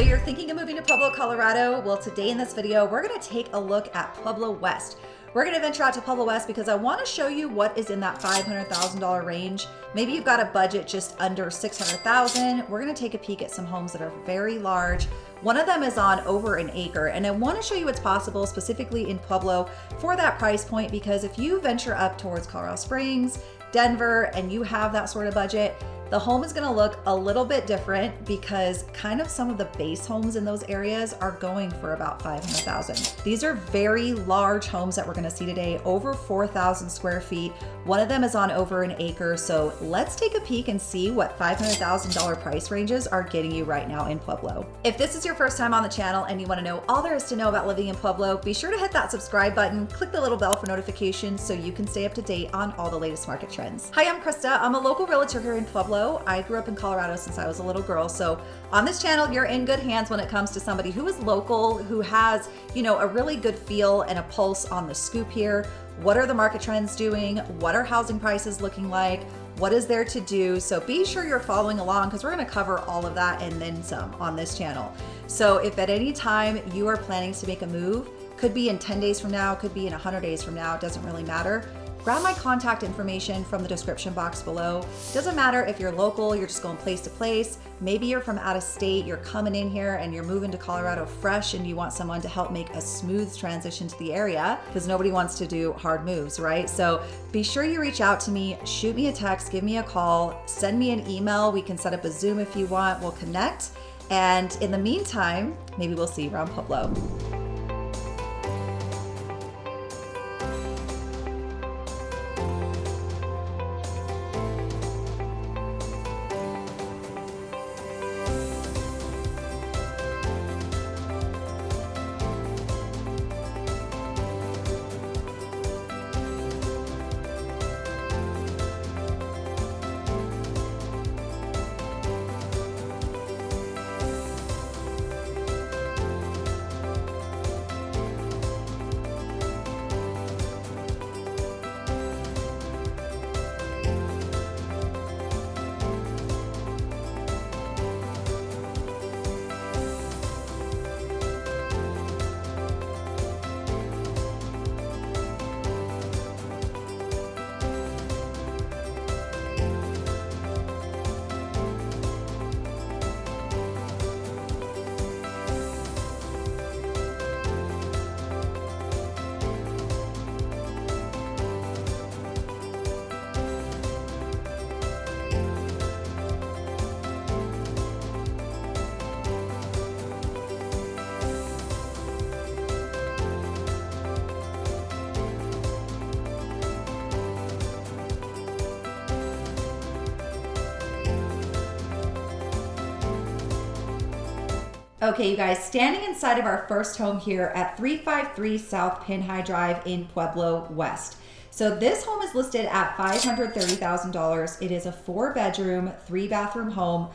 you're thinking of moving to Pueblo, Colorado? Well, today in this video, we're gonna take a look at Pueblo West. We're gonna venture out to Pueblo West because I wanna show you what is in that $500,000 range. Maybe you've got a budget just under $600,000. We're gonna take a peek at some homes that are very large. One of them is on over an acre, and I wanna show you what's possible specifically in Pueblo for that price point, because if you venture up towards Colorado Springs, Denver, and you have that sort of budget, the home is gonna look a little bit different because kind of some of the base homes in those areas are going for about $500,000. These are very large homes that we're gonna see today, over 4,000 square feet. One of them is on over an acre. So let's take a peek and see what $500,000 price ranges are getting you right now in Pueblo. If this is your first time on the channel and you wanna know all there is to know about living in Pueblo, be sure to hit that subscribe button, click the little bell for notifications so you can stay up to date on all the latest market trends. Hi, I'm Krista. I'm a local realtor here in Pueblo. I grew up in Colorado since I was a little girl. So on this channel, you're in good hands when it comes to somebody who is local, who has, a really good feel and a pulse on the scoop here. What are the market trends doing? What are housing prices looking like? What is there to do? So be sure you're following along because we're going to cover all of that and then some on this channel. So if at any time you are planning to make a move, could be in 10 days from now, could be in 100 days from now, it doesn't really matter. Grab my contact information from the description box below. Doesn't matter if you're local, you're just going place to place. Maybe you're from out of state, you're coming in here and you're moving to Colorado fresh and you want someone to help make a smooth transition to the area because nobody wants to do hard moves, right? So be sure you reach out to me, shoot me a text, give me a call, send me an email. We can set up a Zoom if you want, we'll connect. And in the meantime, maybe we'll see you around Pueblo. Okay, you guys, standing inside of our first home here at 353 South Pinhigh Drive in Pueblo West. So this home is listed at $530,000. It is a 4-bedroom, 3-bathroom home,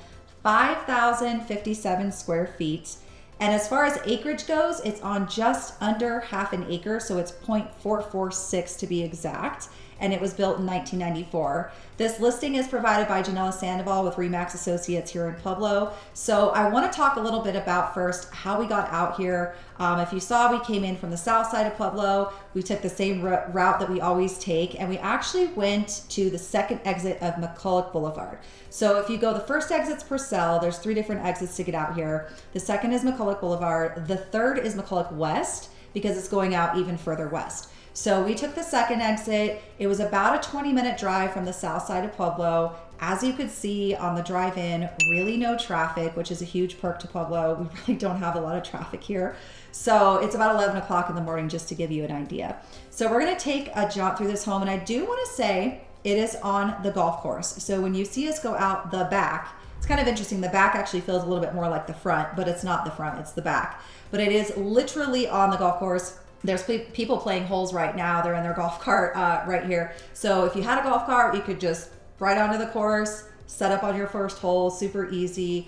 5,057 square feet. And as far as acreage goes, it's on just under half an acre, so it's 0.446 to be exact. And it was built in 1994. This listing is provided by Janela Sandoval with Remax Associates here in Pueblo. So I want to talk a little bit about first how we got out here. If you saw, we came in from the south side of Pueblo. We took the same route that we always take, and we actually went to the second exit of McCulloch Boulevard. So if you go, the first exit's Purcell. There's 3 different exits to get out here. The second is McCulloch Boulevard. The third is McCulloch West because it's going out even further west. So we took the second exit. It was about a 20-minute drive from the south side of Pueblo. As you could see on the drive-in, really no traffic, which is a huge perk to Pueblo. We really don't have a lot of traffic here. So it's about 11 o'clock in the morning, just to give you an idea. So we're gonna take a jaunt through this home, and I do wanna say it is on the golf course. So when you see us go out the back, it's kind of interesting. The back actually feels a little bit more like the front, but it's not the front, it's the back. But it is literally on the golf course. There's people playing holes right now. They're in their golf cart right here. So if you had a golf cart, you could just ride onto the course, set up on your first hole, super easy.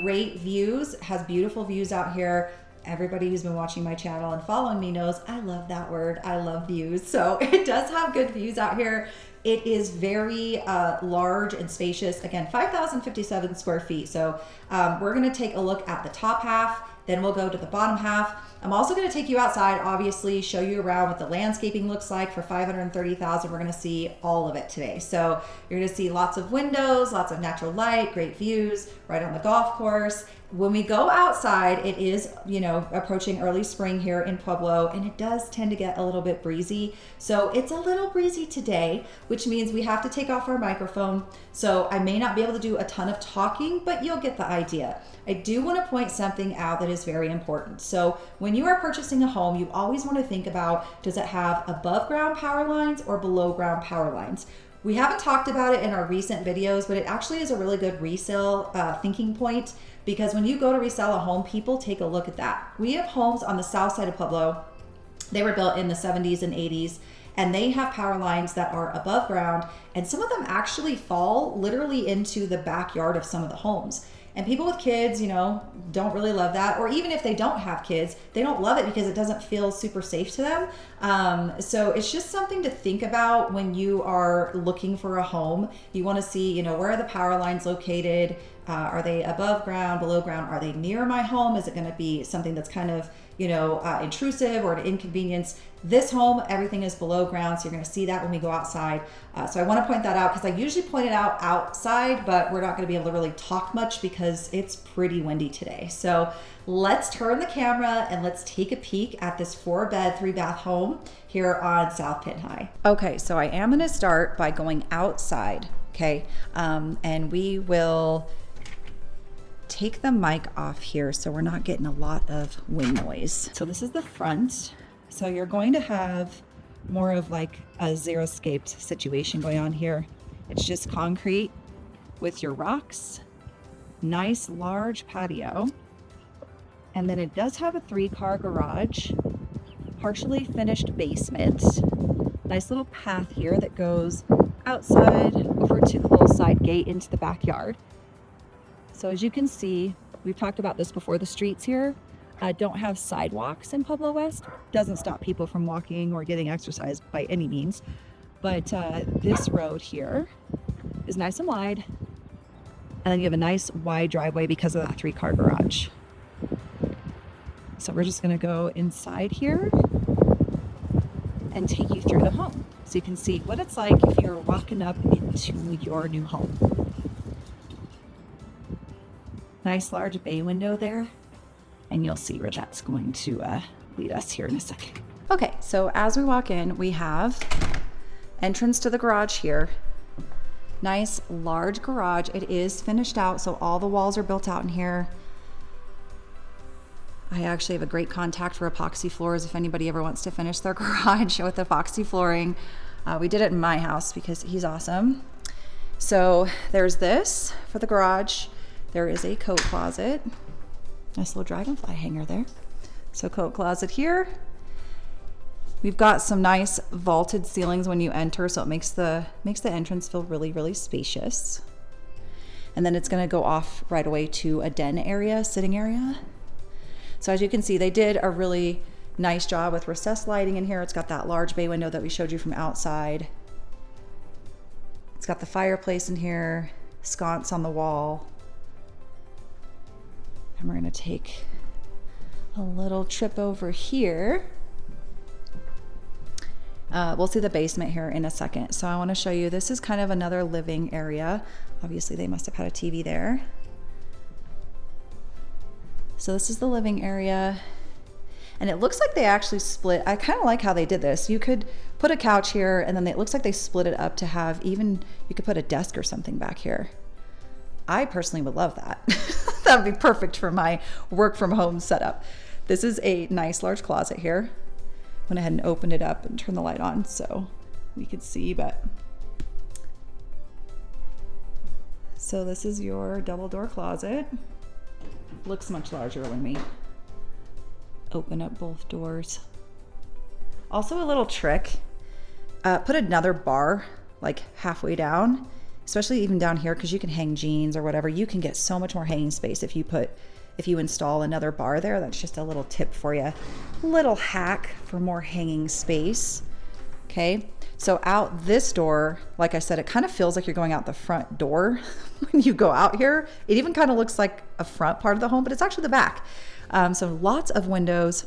Great views, has beautiful views out here. everybody who's been watching my channel and following me knows I love that word. I love views. So it does have good views out here. It is very large and spacious. Again, 5,057 square feet. So we're gonna take a look at the top half, then we'll go to the bottom half. I'm also gonna take you outside, obviously, show you around what the landscaping looks like for 530,000. We're gonna see all of it today. So you're gonna see lots of windows, lots of natural light, great views, right on the golf course. When we go outside, it is, you know, approaching early spring here in Pueblo, and it does tend to get a little bit breezy. So it's a little breezy today, which means we have to take off our microphone. So I may not be able to do a ton of talking, but you'll get the idea. I do want to point something out that is very important. So when you are purchasing a home, you always want to think about, does it have above ground power lines or below ground power lines? We haven't talked about it in our recent videos, but it actually is a really good resale thinking point, because when you go to resell a home, people take a look at that. We have homes on the south side of Pueblo. They were built in the 70s and 80s, and they have power lines that are above ground, and some of them actually fall literally into the backyard of some of the homes. And people with kids, you know, don't really love that. Or even if they don't have kids, they don't love it because it doesn't feel super safe to them. So it's just something to think about when you are looking for a home. You want to see, you know, where are the power lines located? Are they above ground, below ground? Are they near my home? Is it going to be something that's kind of, you know, intrusive or an inconvenience? This home, everything is below ground, so you're going to see that when we go outside. So I want to point that out because I usually point it out outside, but we're not going to be able to really talk much because it's pretty windy today. So let's turn the camera and let's take a peek at this 4-bed, 3-bath home here on South Penn High. Okay, so I am going to start by going outside, okay? And we will take the mic off here so we're not getting a lot of wind noise. So this is the front. So you're going to have more of like a xeriscaped situation going on here. It's just concrete with your rocks, nice large patio. And then it does have a 3-car garage, partially finished basement, nice little path here that goes outside over to the little side gate into the backyard. So as you can see, we've talked about this before, the streets here don't have sidewalks in Pueblo West. Doesn't stop people from walking or getting exercise by any means. But this road here is nice and wide. And then you have a nice wide driveway because of that 3-car garage. So we're just gonna go inside here and take you through the home so you can see what it's like if you're walking up into your new home. Nice large bay window there, and you'll see where that's going to lead us here in a second. Okay, so as we walk in, we have entrance to the garage here. Nice large garage. It is finished out, so all the walls are built out in here. I actually have a great contact for epoxy floors if anybody ever wants to finish their garage with epoxy flooring. We did it in my house because he's awesome. So there's this for the garage. There is a coat closet. Nice little dragonfly hanger there. So coat closet here. We've got some nice vaulted ceilings when you enter, so it makes the entrance feel really, really spacious. And then it's gonna go off right away to a den area, sitting area. So as you can see, they did a really nice job with recessed lighting in here. It's got that large bay window that we showed you from outside. It's got the fireplace in here, sconce on the wall. And we're gonna take a little trip over here. We'll see the basement here in a second. So I wanna show you, this is kind of another living area. Obviously they must have had a TV there. So this is the living area. And it looks like they actually split. I kind of like how they did this. You could put a couch here, and then it looks like they split it up to have even, you could put a desk or something back here. I personally would love that. That would be perfect for my work from home setup. This is a nice large closet here. Went ahead and opened it up and turned the light on so we could see, but. So this is your double door closet. Looks much larger when we open up both doors. Also a little trick, put another bar like halfway down, especially even down here, because you can hang jeans or whatever. You can get so much more hanging space if you if you install another bar there. That's just a little tip for you. Little hack for more hanging space. Okay, so out this door, like I said, it kind of feels like you're going out the front door when you go out here. It even kind of looks like a front part of the home, but it's actually the back. So lots of windows.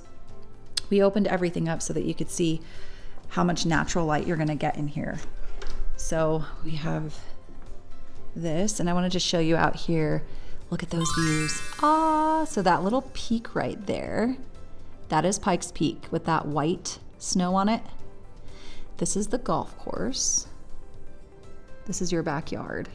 We opened everything up so that you could see how much natural light you're gonna get in here. So we have this, and I wanted to show you out here. Look at those views. Ah, so that little peak right there, that is Pikes Peak with that white snow on it. This is the golf course. This is your backyard.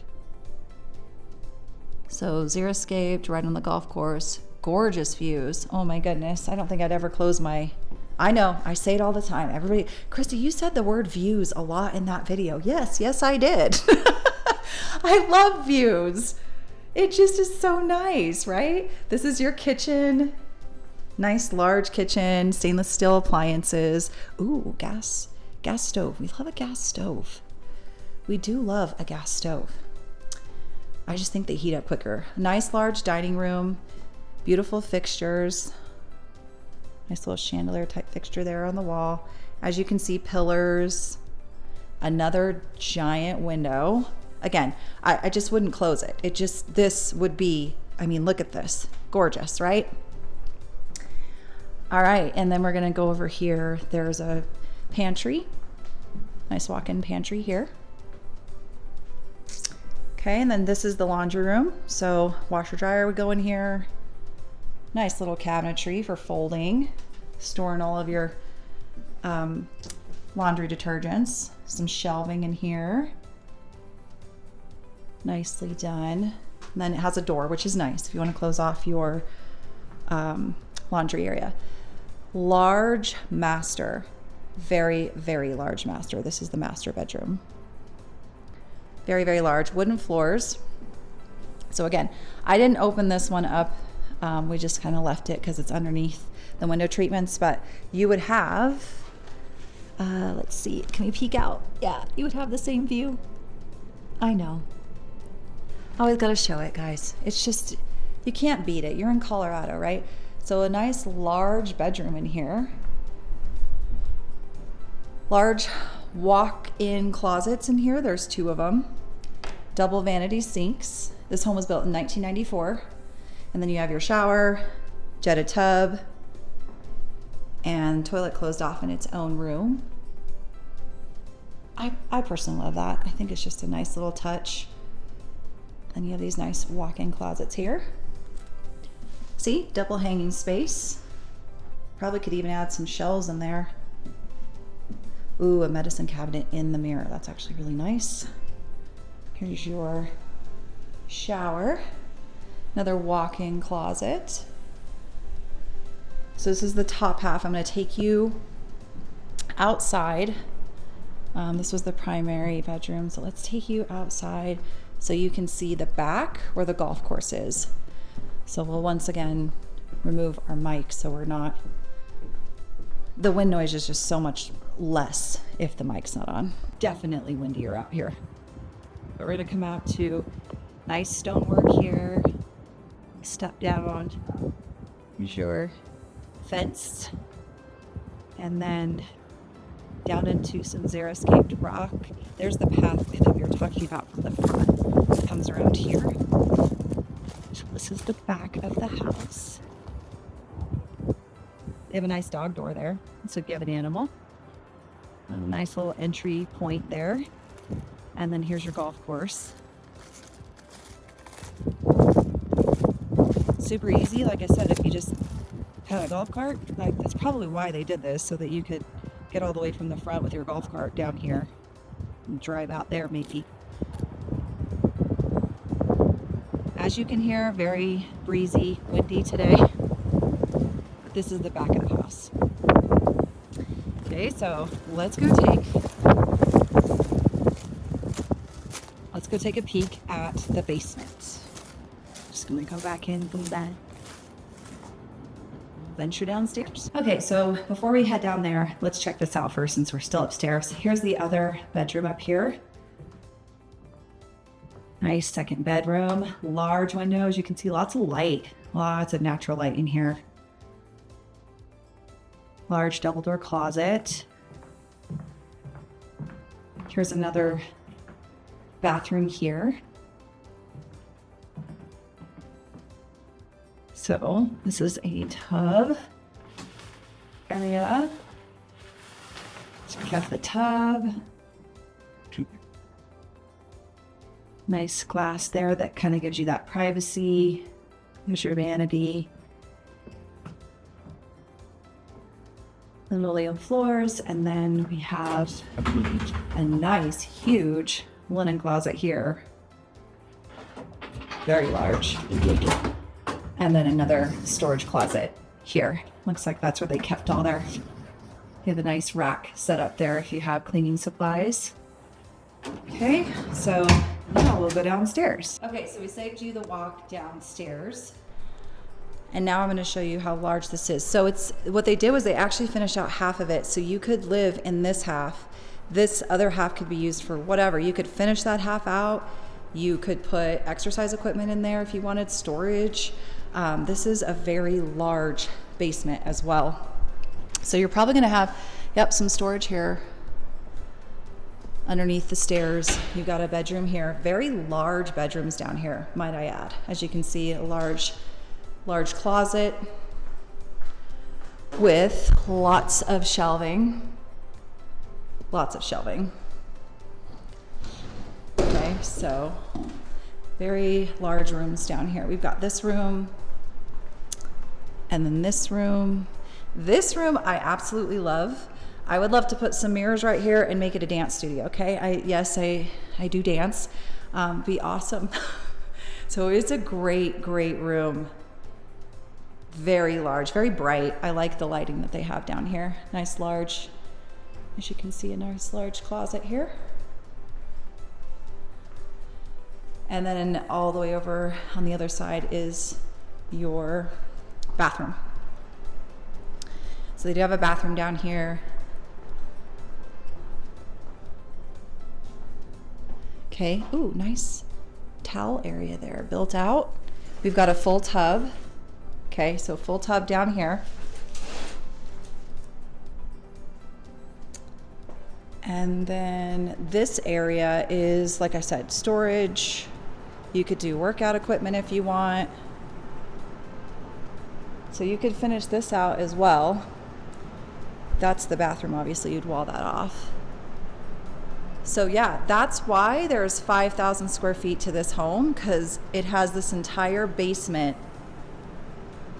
So xeriscaped right on the golf course. Gorgeous views. Oh my goodness. I don't think I'd ever close my... I know, I say it all the time. Everybody, Christy, you said the word views a lot in that video. Yes, I did. I love views. It just is so nice, right? This is your kitchen. Nice large kitchen, stainless steel appliances. Ooh, gas stove. We love a gas stove. We do love a gas stove. I just think they heat up quicker. Nice large dining room, beautiful fixtures. Nice little chandelier type fixture there on the wall. As you can see, pillars, another giant window. Again, I just wouldn't close it. This would be, I mean, look at this. Gorgeous, right? All right, and then we're gonna go over here. There's a pantry. Nice walk-in pantry here. Okay, and then this is the laundry room. So washer dryer would go in here. Nice little cabinetry for folding, storing all of your laundry detergents. Some shelving in here. Nicely done. And then it has a door, which is nice if you want to close off your laundry area. Large master. Very, very large master. This is the master bedroom. Very, very large. Wooden floors. So again, I didn't open this one up. We just kind of left it because it's underneath the window treatments, but you would have, let's see, can we peek out? Yeah, you would have the same view. I know. Always got to show it, guys. It's just, you can't beat it. You're in Colorado, right? So a nice large bedroom in here. Large walk-in closets in here. There's 2 of them. Double vanity sinks. This home was built in 1994. And then you have your shower, jetted tub, and toilet closed off in its own room. I personally love that. I think it's just a nice little touch. And you have these nice walk-in closets here. See, double hanging space. Probably could even add some shelves in there. Ooh, a medicine cabinet in the mirror. That's actually really nice. Here's your shower. Another walk-in closet. So this is the top half. I'm going to take you outside. This was the primary bedroom. So let's take you outside so you can see the back where the golf course is. So we'll once again remove our mic so we're not, the wind noise is just so much less if the mic's not on. Definitely windier out here. But we're going to come out to nice stonework here. Step down your fence and then down into some xeriscaped rock. There's the pathway that we were talking about from the front. It comes around here. So this is the back of the house. They have a nice dog door there, so if you have an animal. A nice little entry point there. And then here's your golf course. Super easy, like I said, if you just had a golf cart, like that's probably why they did this, so that you could get all the way from the front with your golf cart down here and drive out there maybe. As you can hear, very breezy, windy today. But this is the back of the house. Okay, so let's go take a peek at the basement. Just gonna go back in from that. Venture downstairs. Okay, so before we head down there, let's check this out first since we're still upstairs. Here's the other bedroom up here. Nice second bedroom, large windows. You can see lots of light Lots of natural light in here. Large double door closet. Here's another bathroom here. So this is a tub area. So we got the tub. Nice glass there that kind of gives you that privacy. There's your vanity. Linoleum floors, and then we have a nice, huge linen closet here. Very large. And then another storage closet here. Looks like that's where they kept all their... You have a nice rack set up there if you have cleaning supplies. Okay, so now we'll go downstairs. Okay, so we saved you the walk downstairs. And now I'm going to show you how large this is. So it's what they did was they actually finished out half of it. So you could live in this half. This other half could be used for whatever. You could finish that half out. You could put exercise equipment in there if you wanted storage. This is a very large basement as well. So you're probably going to have, yep, some storage here underneath the stairs. You've got a bedroom here. Very large bedrooms down here, might I add. As you can see, a large closet with lots of shelving. Okay, so very large rooms down here. We've got this room and then this room. This room I absolutely love. I would love to put some mirrors right here and make it a dance studio, okay? I do dance. Be awesome. So it's a great room. Very large, very bright. I like the lighting that they have down here. Nice large, as you can see, a nice large closet here. And then all the way over on the other side is your bathroom. So they do have a bathroom down here. Okay, ooh, nice towel area there built out. We've got a full tub. Okay, so full tub down here. And then this area is, like I said, storage. You could do workout equipment if you want. So you could finish this out as well. That's the bathroom, obviously you'd wall that off. So yeah, that's why there's 5,000 square feet to this home, because it has this entire basement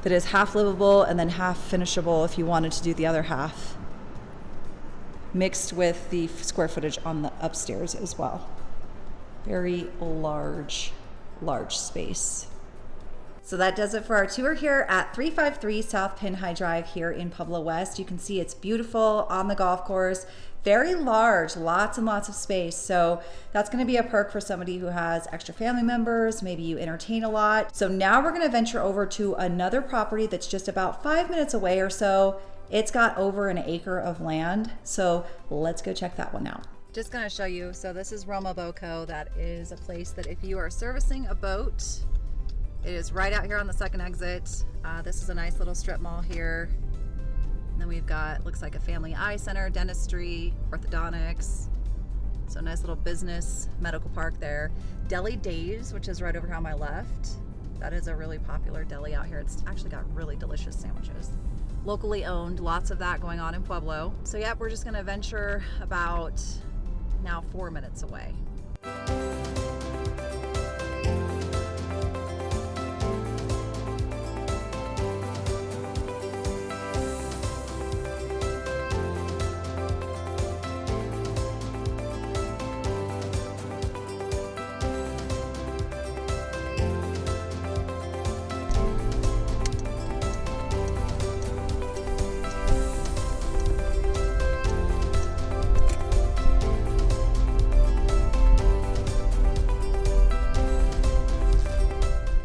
that is half livable and then half finishable if you wanted to do the other half, mixed with the square footage on the upstairs as well. Very large space. So that does it for our tour here at 353 South Pin High Drive here in Pueblo West. You can see it's beautiful on the golf course. Very large, lots and lots of space. So that's going to be a perk for somebody who has extra family members. Maybe you entertain a lot. So now we're going to venture over to another property that's just about 5 minutes away or so. It's got over an acre of land. So let's go check that one out. Just going to show you. So this is Roma Boco. That is a place that if you are servicing a boat, it is right out here on the second exit. This is a nice little strip mall here. And then we've got, looks like a family eye center, dentistry, orthodontics. So nice little business, medical park there. Deli Dave's, which is right over here on my left. That is a really popular deli out here. It's actually got really delicious sandwiches. Locally owned, lots of that going on in Pueblo. So yeah, we're just gonna venture about now 4 minutes away.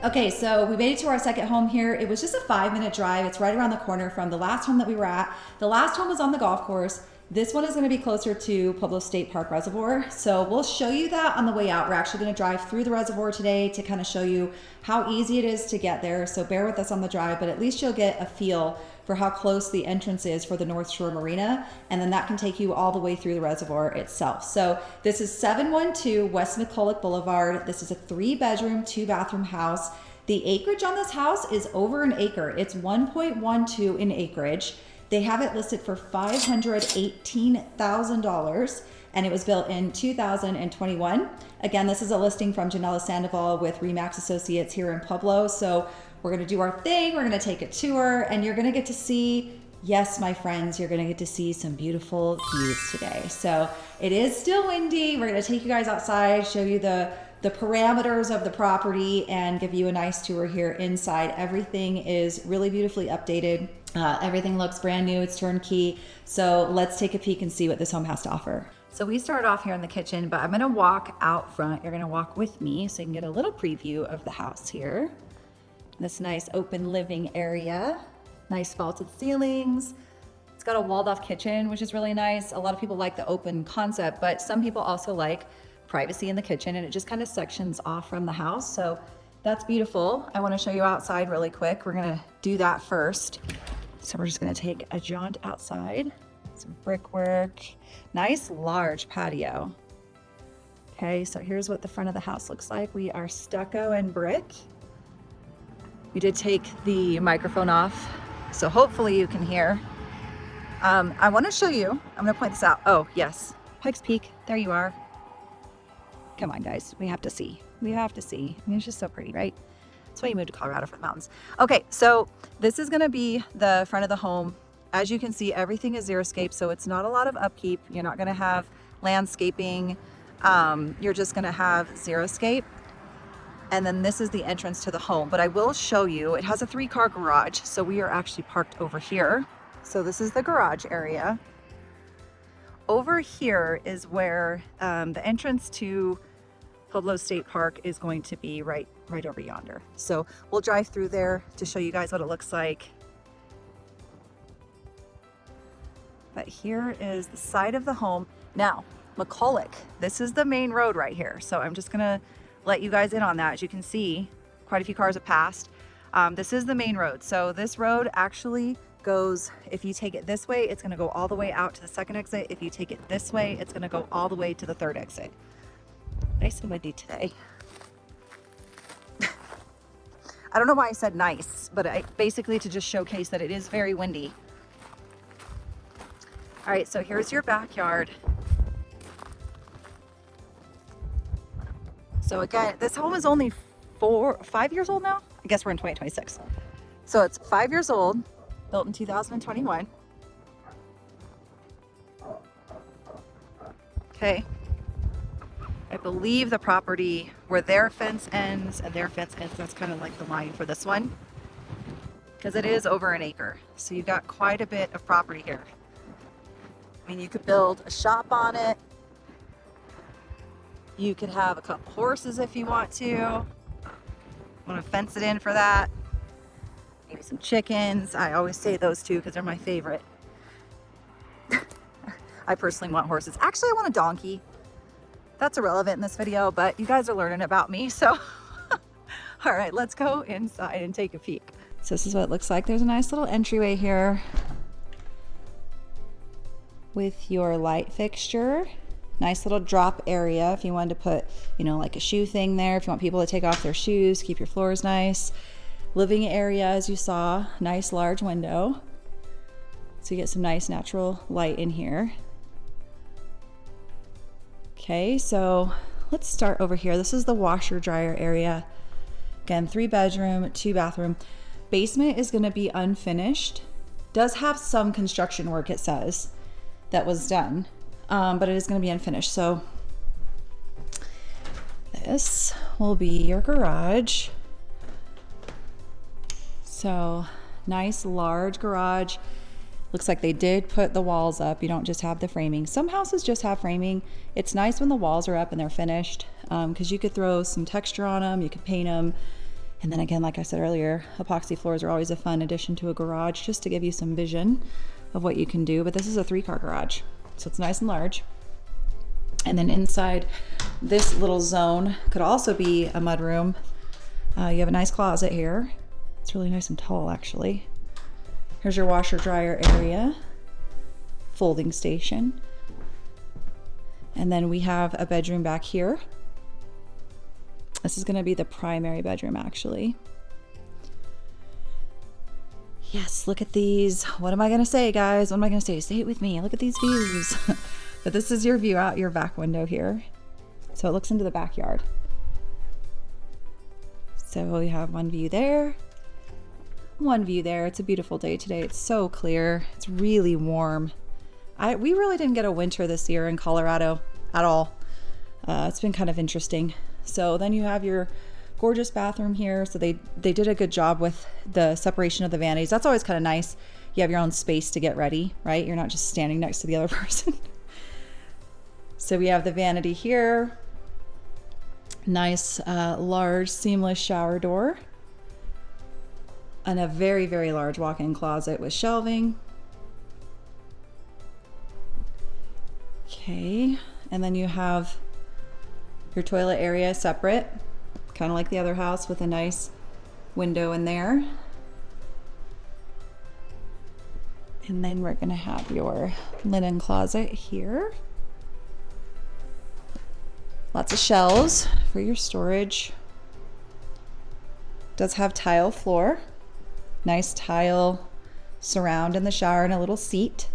Okay, so we made it to our second home here. It was just a 5-minute drive. It's right around the corner from the last home that we were at. The last home was on the golf course. This one is going to be closer to Pueblo State Park Reservoir. So we'll show you that on the way out. We're actually going to drive through the reservoir today to kind of show you how easy it is to get there. So bear with us on the drive, but at least you'll get a feel for how close the entrance is for the North Shore Marina. And then that can take you all the way through the reservoir itself. So this is 712 West McCulloch Boulevard. This is a 3-bedroom, 2-bathroom house. The acreage on this house is over an acre. It's 1.12 in acreage. They have it listed for $518,000 and it was built in 2021. Again, this is a listing from Janella Sandoval with Remax Associates here in Pueblo. So we're gonna do our thing, we're gonna take a tour, and you're gonna get to see, yes, my friends, you're gonna get to see some beautiful views today. So it is still windy. We're gonna take you guys outside, show you the parameters of the property and give you a nice tour here inside. Everything is really beautifully updated. Everything looks brand new, it's turnkey. So let's take a peek and see what this home has to offer. So we started off here in the kitchen, but I'm gonna walk out front. You're gonna walk with me so you can get a little preview of the house here. This nice open living area, nice vaulted ceilings. It's got a walled off kitchen, which is really nice. A lot of people like the open concept, but some people also like privacy in the kitchen, and it just kind of sections off from the house. So that's beautiful. I want to show you outside really quick. We're going to do that first. So we're just going to take a jaunt outside. Some brickwork, nice large patio. Okay, so here's what the front of the house looks like. We are stucco and brick. We did take the microphone off, so hopefully you can hear. I want to show you, I'm going to point this out. Oh yes, Pikes Peak, there you are. Come on guys, we have to see. We have to see. I mean, it's just so pretty, right? That's why you moved to Colorado, for the mountains. Okay, so this is gonna be the front of the home. As you can see, everything is xeriscape, so it's not a lot of upkeep. You're not gonna have landscaping. You're just gonna have xeriscape. And then this is the entrance to the home. But I will show you, it has a 3-car garage, so we are actually parked over here. So this is the garage area. Over here is where the entrance to Pueblo State Park is going to be right over yonder. So we'll drive through there to show you guys what it looks like. But here is the side of the home. Now, McCulloch, this is the main road right here. So I'm just gonna let you guys in on that. As you can see, quite a few cars have passed. This is the main road. So this road actually goes, if you take it this way, it's gonna go all the way out to the second exit. If you take it this way, it's gonna go all the way to the third exit. Nice and windy today. I don't know why I said nice, but basically to just showcase that it is very windy. All right, so here's your backyard. So again, this home is only 5 years old now. I guess we're in 2026. So it's 5 years old, built in 2021. Okay. I believe the property where their fence ends and their fence ends, that's kind of like the line for this one, because it is over an acre. So you've got quite a bit of property here. I mean, you could build a shop on it. You could have a couple horses if you want to. Want to fence it in for that. Maybe some chickens. I always say those two because they're my favorite. I personally want horses. Actually, I want a donkey. That's irrelevant in this video, but you guys are learning about me, so. All right, let's go inside and take a peek. So this is what it looks like. There's a nice little entryway here with your light fixture. Nice little drop area if you wanted to put, you know, like a shoe thing there. If you want people to take off their shoes, keep your floors nice. Living area, as you saw, nice large window. So you get some nice natural light in here. Okay, so let's start over here. This is the washer dryer area. Again, 3-bedroom, 2-bathroom. Basement is gonna be unfinished. Does have some construction work, it says, that was done, but it is gonna be unfinished. So this will be your garage. So nice large garage. Looks like they did put the walls up. You don't just have the framing. Some houses just have framing. It's nice when the walls are up and they're finished, because you could throw some texture on them, you could paint them. And then again, like I said earlier, epoxy floors are always a fun addition to a garage, just to give you some vision of what you can do. But this is a 3-car garage. So it's nice and large. And then inside this little zone could also be a mudroom. You have a nice closet here. It's really nice and tall, actually. Here's your washer dryer area, folding station. And then we have a bedroom back here. This is gonna be the primary bedroom, actually. Yes, look at these. What am I gonna say, guys? What am I gonna say? Say it with me. Look at these views. But this is your view out your back window here. So it looks into the backyard. So we have one view there, one view there. It's a beautiful day today. It's so clear. It's really warm. We really didn't get a winter this year in Colorado at all. It's been kind of interesting. So then you have your gorgeous bathroom here. So they did a good job with the separation of the vanities. That's always kind of nice. You have your own space to get ready, right? You're not just standing next to the other person. So we have the vanity here. Nice, large seamless shower door. And a very, very large walk-in closet with shelving. Okay, and then you have your toilet area separate, kind of like the other house, with a nice window in there. And then we're gonna have your linen closet here. Lots of shelves for your storage. Does have tile floor. Nice tile surround in the shower and a little seat.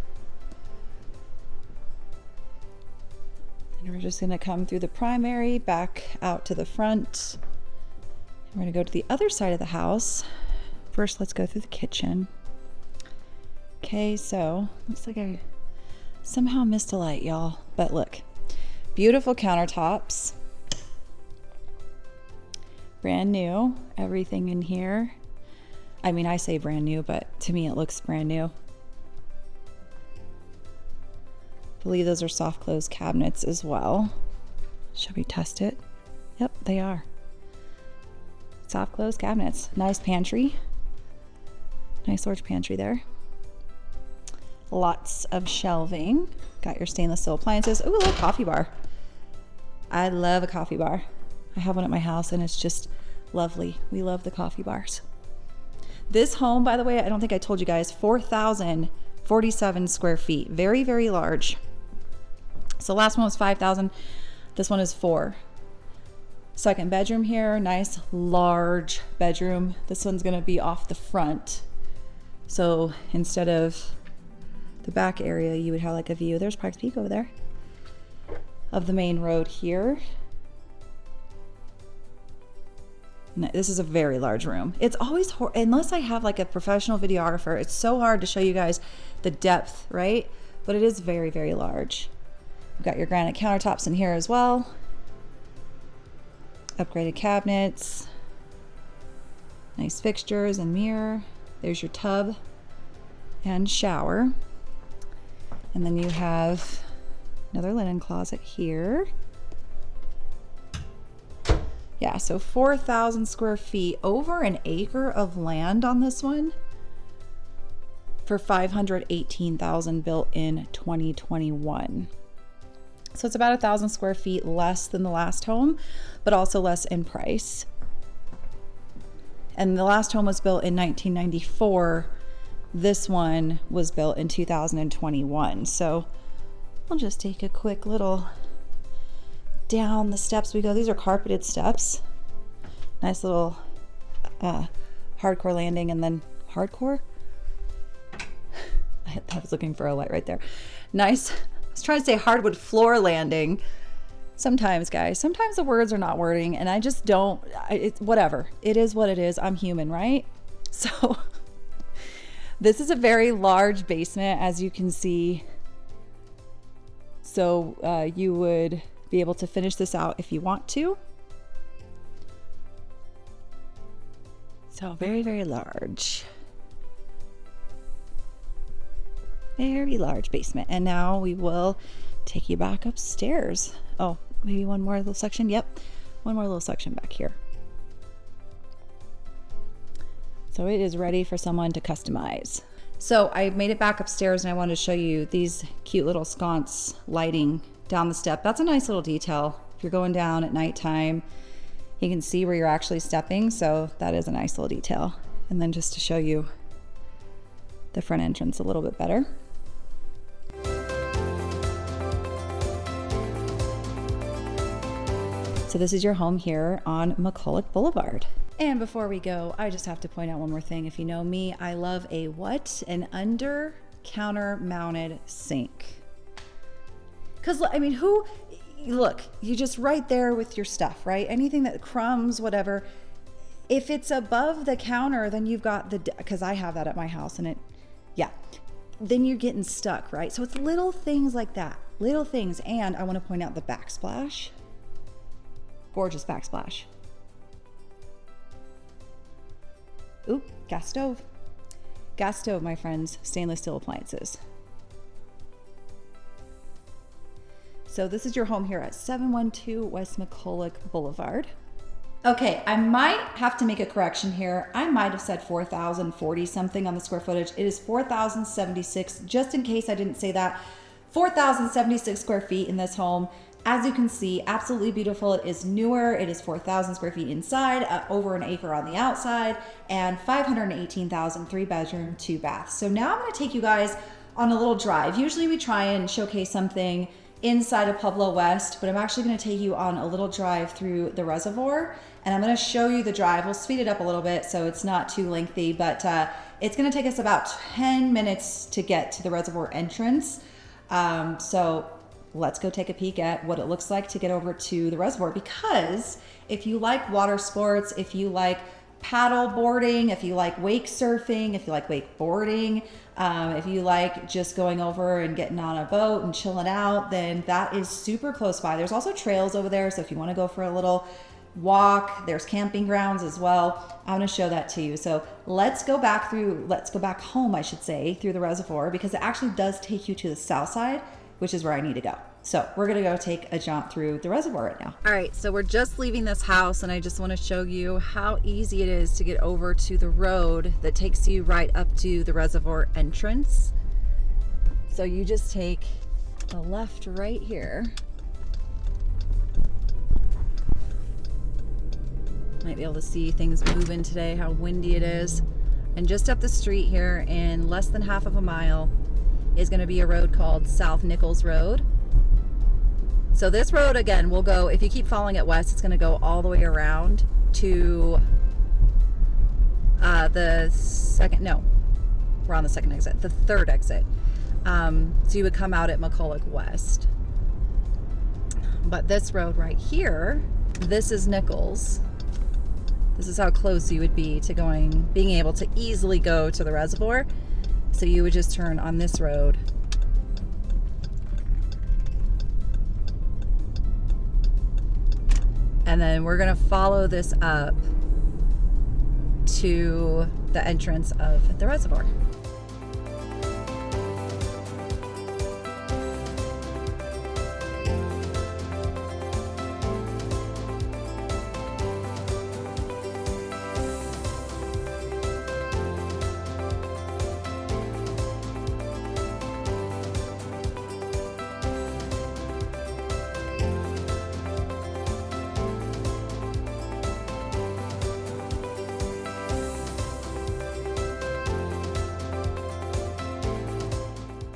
And we're just gonna come through the primary, back out to the front. We're gonna go to the other side of the house. First, let's go through the kitchen. Okay, so looks like I somehow missed a light, y'all. But look, beautiful countertops. Brand new, everything in here. I mean, I say brand new, but to me it looks brand new. I believe those are soft close cabinets as well. Shall we test it? Yep, they are. Soft close cabinets. Nice pantry. Nice large pantry there. Lots of shelving. Got your stainless steel appliances. Ooh, a little coffee bar. I love a coffee bar. I have one at my house and it's just lovely. We love the coffee bars. This home, by the way, I don't think I told you guys, 4,047 square feet. Very, very large. So last one was 5,000. This one is 4. Second bedroom here, nice large bedroom. This one's gonna be off the front. So instead of the back area, you would have like a view. There's Parks Peak over there of the main road here. This is a very large room. It's always, unless I have like a professional videographer, it's so hard to show you guys the depth, right? But it is very, very large. You've got your granite countertops in here as well. Upgraded cabinets. Nice fixtures and mirror. There's your tub and shower. And then you have another linen closet here. Yeah, so 4,000 square feet, over an acre of land on this one for $518,000, built in 2021. So it's about 1,000 square feet less than the last home, but also less in price. And the last home was built in 1994. This one was built in 2021. So I'll just take a quick little down the steps we go. These are carpeted steps. Nice little hardcore landing, and then hardcore. I was looking for a light right there. Nice. I was trying to say hardwood floor landing. Sometimes, guys, sometimes the words are not wording, and I just don't. It's whatever. It is what it is. I'm human, right? So this is a very large basement, as you can see. So you would be able to finish this out if you want to. So very, very large. Very large basement. And now we will take you back upstairs. Oh, maybe one more little section. Yep, one more little section back here. So it is ready for someone to customize. So I made it back upstairs and I wanted to show you these cute little sconce lighting down the step. That's a nice little detail. If you're going down at nighttime, you can see where you're actually stepping. So that is a nice little detail. And then just to show you the front entrance a little bit better. So this is your home here on McCulloch Boulevard. And before we go, I just have to point out one more thing. If you know me, I love a what? An under counter mounted sink. Because I mean, look, you just right there with your stuff, right? Anything that crumbs, whatever. If it's above the counter, then you've got because I have that at my house and then you're getting stuck, right? So it's little things like that, little things. And I want to point out the backsplash. Gorgeous backsplash. Ooh, gas stove. Gas stove, my friends, stainless steel appliances. So this is your home here at 712 West McCulloch Boulevard. Okay, I might have to make a correction here. I might have said 4,040 something on the square footage. It is 4,076, just in case I didn't say that. 4,076 square feet in this home. As you can see, absolutely beautiful. It is newer. It is 4,000 square feet inside, over an acre on the outside, and 518,000, 3 bedroom, 2 bath. So now I'm going to take you guys on a little drive. Usually we try and showcase something inside of Pueblo West, but I'm actually going to take you on a little drive through the reservoir, and I'm going to show you the drive. We'll speed it up a little bit so it's not too lengthy, but it's going to take us about 10 minutes to get to the reservoir entrance. So let's go take a peek at what it looks like to get over to the reservoir, because if you like water sports, if you like paddle boarding, if you like wake surfing, if you like wakeboarding, if you like just going over and getting on a boat and chilling out, then that is super close by. There's also trails over there, so if you want to go for a little walk, there's camping grounds as well. I want to show that to you. So let's go back home, I should say, through the reservoir, because it actually does take you to the south side, which is where I need to go. So we're gonna go take a jaunt through the reservoir right now. All right, so we're just leaving this house, and I just wanna show you how easy it is to get over to the road that takes you right up to the reservoir entrance. So you just take a left right here. Might be able to see things moving today, how windy it is. And just up the street here, in less than half of a mile, is going to be a road called South Nichols Road. So this road, again, will go, if you keep following it west, it's going to go all the way around to the third exit. So you would come out at McCulloch West. But this road right here, this is Nichols. This is how close you would be to being able to easily go to the reservoir. So you would just turn on this road. And then we're gonna follow this up to the entrance of the reservoir.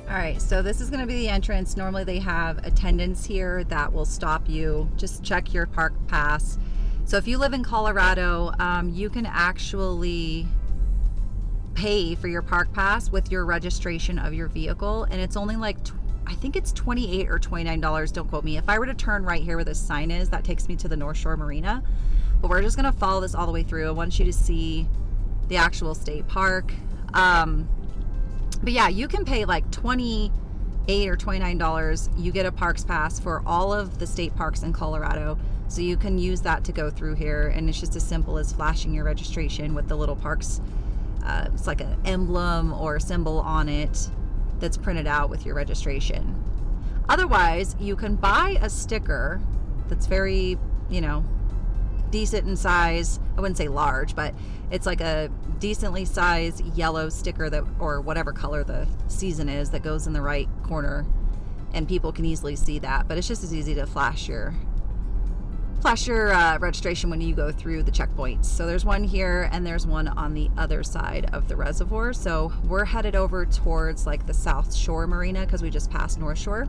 All right, so this is going to be the entrance. Normally they have attendants here that will stop you. Just check your park pass. So if you live in Colorado, you can actually pay for your park pass with your registration of your vehicle, and it's only like I think it's $28 or $29. Don't quote me. If I were to turn right here where this sign is, that takes me to the North Shore Marina. But we're just going to follow this all the way through. I want you to see the actual state park. But yeah, you can pay like $28 or $29. You get a parks pass for all of the state parks in Colorado. So you can use that to go through here. And it's just as simple as flashing your registration with the little parks. It's like an emblem or a symbol on it that's printed out with your registration. Otherwise, you can buy a sticker that's very, decent in size. I wouldn't say large, but it's like a decently sized yellow sticker that, or whatever color the season is, that goes in the right corner, and people can easily see that. But it's just as easy to flash your registration when you go through the checkpoints. So there's one here and there's one on the other side of the reservoir. So we're headed over towards like the South Shore Marina because we just passed North Shore.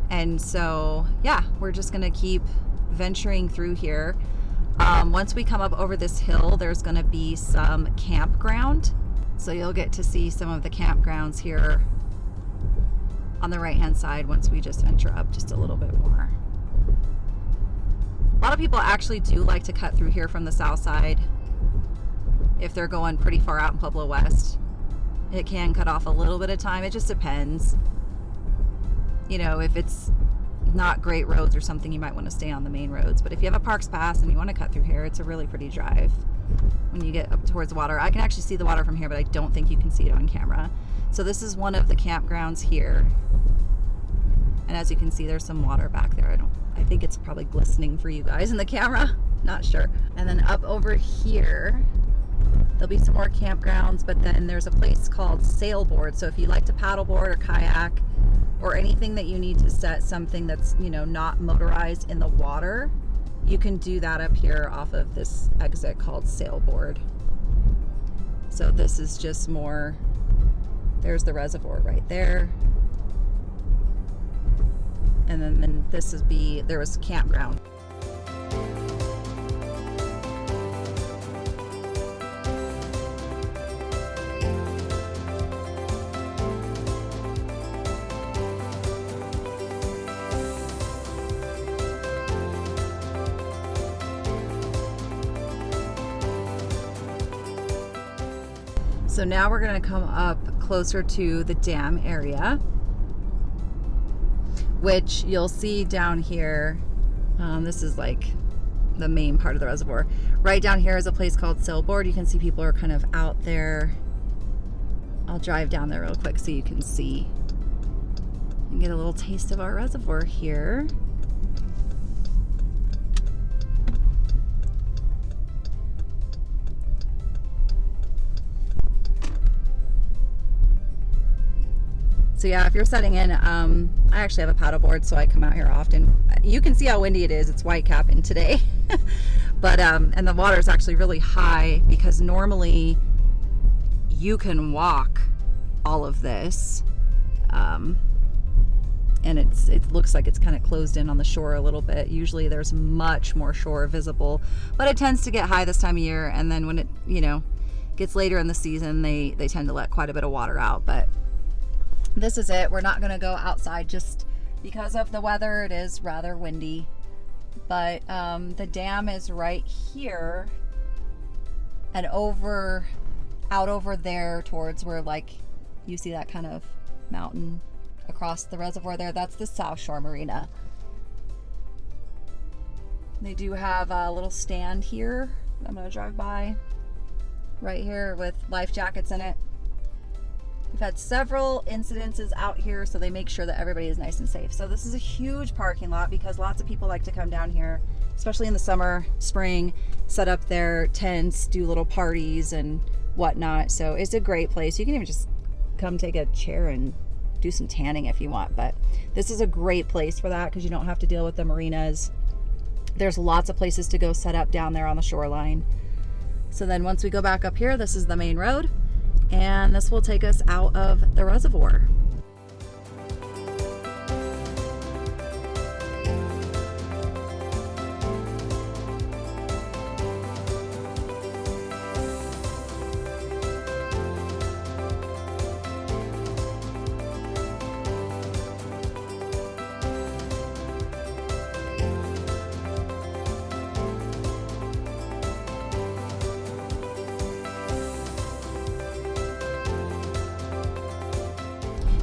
And so yeah, we're just gonna keep venturing through here. Once we come up over this hill, there's gonna be some campground. So you'll get to see some of the campgrounds here on the right hand side once we just venture up just a little bit more. A lot of people actually do like to cut through here from the south side if they're going pretty far out in Pueblo West. It can cut off a little bit of time. It just depends. You know, if it's not great roads or something, you might want to stay on the main roads. But if you have a parks pass and you want to cut through here, it's a really pretty drive when you get up towards the water. I can actually see the water from here, but I don't think you can see it on camera. So this is one of the campgrounds here. And as you can see, there's some water back there. I think it's probably glistening for you guys in the camera. Not sure. And then up over here, there'll be some more campgrounds, but then there's a place called Sailboard. So if you like to paddleboard or kayak or anything that you need to set something that's, you know, not motorized in the water, you can do that up here off of this exit called Sailboard. So this is just more, there's the reservoir right there. And then this is there was a campground. So now we're gonna come up closer to the dam area, which you'll see down here. This is like the main part of the reservoir. Right down here is a place called Sailboard. You can see people are kind of out there. I'll drive down there real quick so you can see and get a little taste of our reservoir here. So yeah, if you're setting in, I actually have a paddleboard, so I come out here often. You can see how windy it is. It's white capping today. But, and the water is actually really high because normally you can walk all of this. And it looks like it's kind of closed in on the shore a little bit. Usually there's much more shore visible, but it tends to get high this time of year. And then when it, you know, gets later in the season, they tend to let quite a bit of water out. But this is it. We're not going to go outside just because of the weather. It is rather windy, but the dam is right here and out over there towards where, like, you see that kind of mountain across the reservoir there. That's the South Shore Marina. They do have a little stand here I'm going to drive by right here with life jackets in it. We've had several incidences out here, so they make sure that everybody is nice and safe. So this is a huge parking lot because lots of people like to come down here, especially in the summer, spring, set up their tents, do little parties and whatnot. So it's a great place. You can even just come take a chair and do some tanning if you want. But this is a great place for that because you don't have to deal with the marinas. There's lots of places to go set up down there on the shoreline. So then once we go back up here, this is the main road. And this will take us out of the reservoir.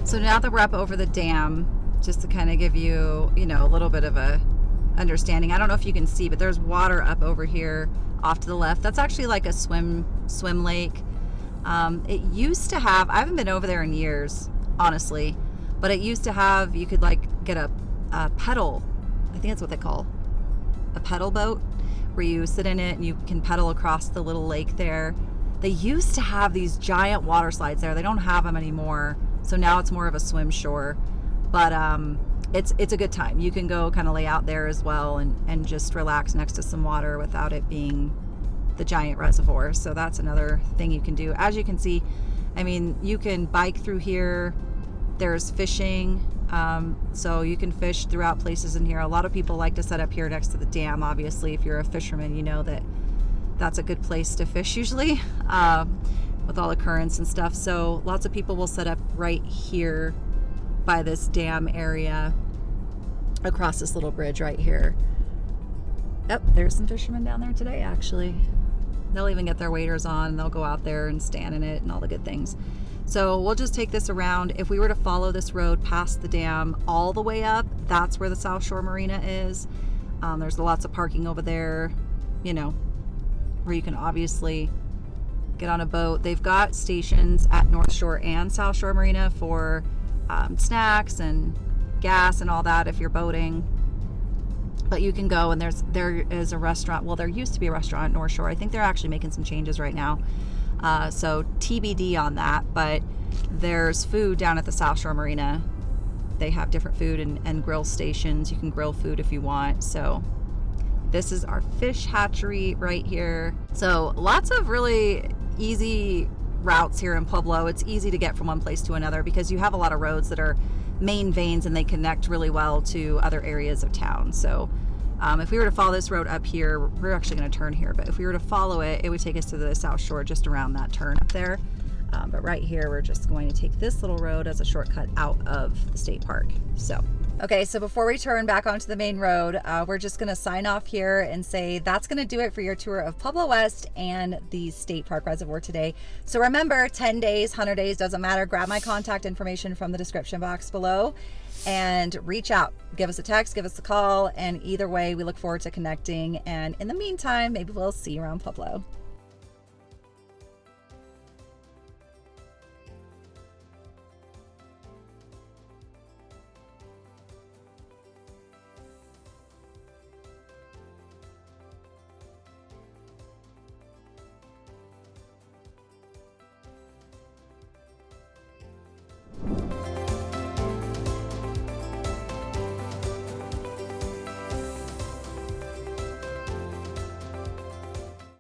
So now that we're up over the dam, just to kind of give you, you know, a little bit of a understanding. I don't know if you can see, but there's water up over here off to the left. That's actually like a swim lake. It used to have, I haven't been over there in years, honestly, but it used to have, you could like get a pedal, I think that's what they call a pedal boat, where you sit in it and you can pedal across the little lake there. They used to have these giant water slides there. They don't have them anymore. So now it's more of a swim shore. But it's a good time. You can go kind of lay out there as well and just relax next to some water without it being the giant reservoir. So that's another thing you can do. As you can see, I mean, you can bike through here. There's fishing. So you can fish throughout places in here. A lot of people like to set up here next to the dam. Obviously, if you're a fisherman, you know that that's a good place to fish usually, with all the currents and stuff. So lots of people will set up right here by this dam area across this little bridge right here. Yep, there's some fishermen down there today, actually. They'll even get their waders on and they'll go out there and stand in it and all the good things. So we'll just take this around. If we were to follow this road past the dam all the way up, that's where the South Shore Marina is. There's lots of parking over there, you know, where you can obviously get on a boat. They've got stations at North Shore and South Shore Marina for snacks and gas and all that if you're boating. But you can go, and there is a restaurant. Well, there used to be a restaurant at North Shore. I think they're actually making some changes right now. So TBD on that. But there's food down at the South Shore Marina. They have different food and grill stations. You can grill food if you want. So this is our fish hatchery right here. So lots of really easy routes here in Pueblo. It's easy to get from one place to another because you have a lot of roads that are main veins and they connect really well to other areas of town. So if we were to follow this road up here, we're actually going to turn here, but if we were to follow it, it would take us to the South Shore just around that turn up there. But right here, we're just going to take this little road as a shortcut out of the state park. So, okay, so before we turn back onto the main road, we're just going to sign off here and say that's going to do it for your tour of Pueblo West and the state park reservoir today. So remember, 10 days, 100 days, doesn't matter. Grab my contact information from the description box below and reach out. Give us a text, give us a call, and either way, we look forward to connecting. And in the meantime, maybe we'll see you around Pueblo.